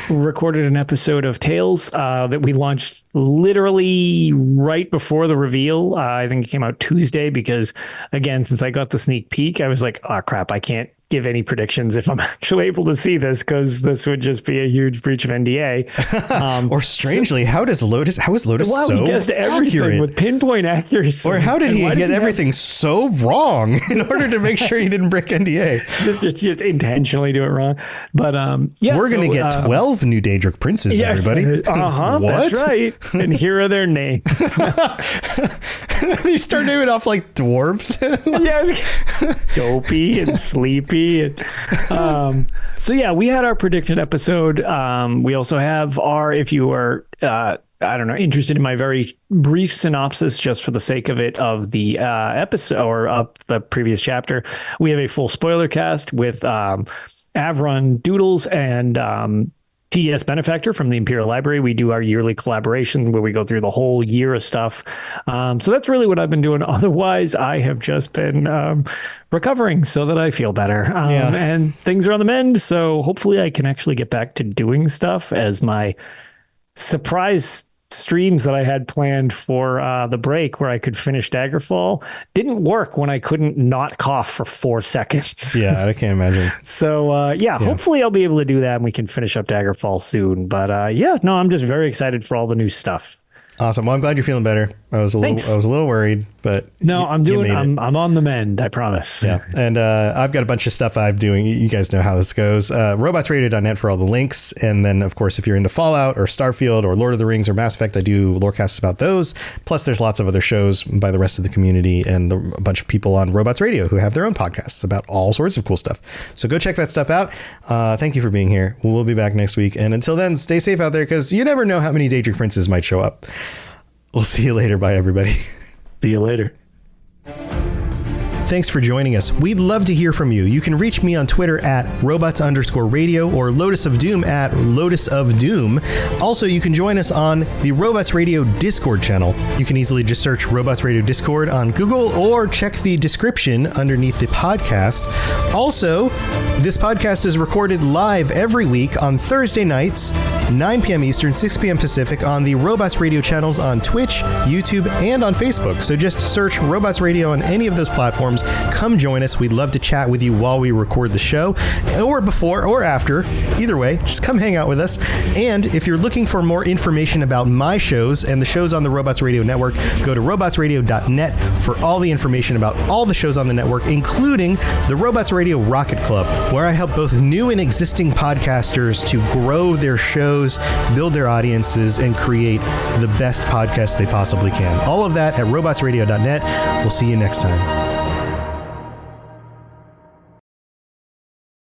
recorded an episode of Tales that we launched literally right before the reveal. I think it came out Tuesday because, again, since I got the sneak peek, I was like, oh, crap, I can't give any predictions if I'm actually able to see this, because this would just be a huge breach of NDA. Or strangely, how is Lotus Wow, so he guessed everything accurate? with pinpoint accuracy. Or how did he why does get everything so wrong in order to make sure he didn't break NDA? just intentionally do it wrong? But yeah, We're going to get 12 new Daedric Princes, everybody. That's right. And here are their names. They start naming off like dwarves. Yes. Dopey and Sleepy. And, so yeah, we had our prediction episode. We also have if you are, I don't know, interested in my very brief synopsis, just for the sake of it, of the episode or of the previous chapter, we have a full spoiler cast with Avron Doodles and TES Benefactor from the Imperial Library. We do our yearly collaboration where we go through the whole year of stuff. So that's really what I've been doing. Otherwise, I have just been recovering so that I feel better. And things are on the mend. So hopefully I can actually get back to doing stuff, as my surprise streams that I had planned for the break where I could finish Daggerfall didn't work when I couldn't not cough for 4 seconds. Yeah, I can't imagine. So hopefully I'll be able to do that and we can finish up Daggerfall soon. But I'm just very excited for all the new stuff. Awesome. Well, I'm glad you're feeling better. I was a little worried, but no, I'm on the mend. I promise. Yeah. And I've got a bunch of stuff I'm doing. You guys know how this goes. Robotsradio.net for all the links. And then, of course, if you're into Fallout or Starfield or Lord of the Rings or Mass Effect, I do lorecasts about those. Plus, there's lots of other shows by the rest of the community and a bunch of people on Robots Radio who have their own podcasts about all sorts of cool stuff. So go check that stuff out. Thank you for being here. We'll be back next week. And until then, stay safe out there, because you never know how many Daedric Princes might show up. We'll see you later. Bye, everybody. See you later. Thanks for joining us. We'd love to hear from you. You can reach me on Twitter at robots_radio or Lotus of Doom at Lotus of Doom. Also, you can join us on the Robots Radio Discord channel. You can easily just search Robots Radio Discord on Google or check the description underneath the podcast. Also, this podcast is recorded live every week on Thursday nights, 9 p.m. Eastern, 6 p.m. Pacific, on the Robots Radio channels on Twitch, YouTube, and on Facebook. So just search Robots Radio on any of those platforms. Come join us. We'd love to chat with you while we record the show, or before or after. Either way, just come hang out with us. And if you're looking for more information about my shows and the shows on the Robots Radio Network, go to robotsradio.net for all the information about all the shows on the network, including the Robots Radio Rocket Club, where I help both new and existing podcasters to grow their shows, build their audiences, and create the best podcast they possibly can. All of that at robotsradio.net. We'll see you next time.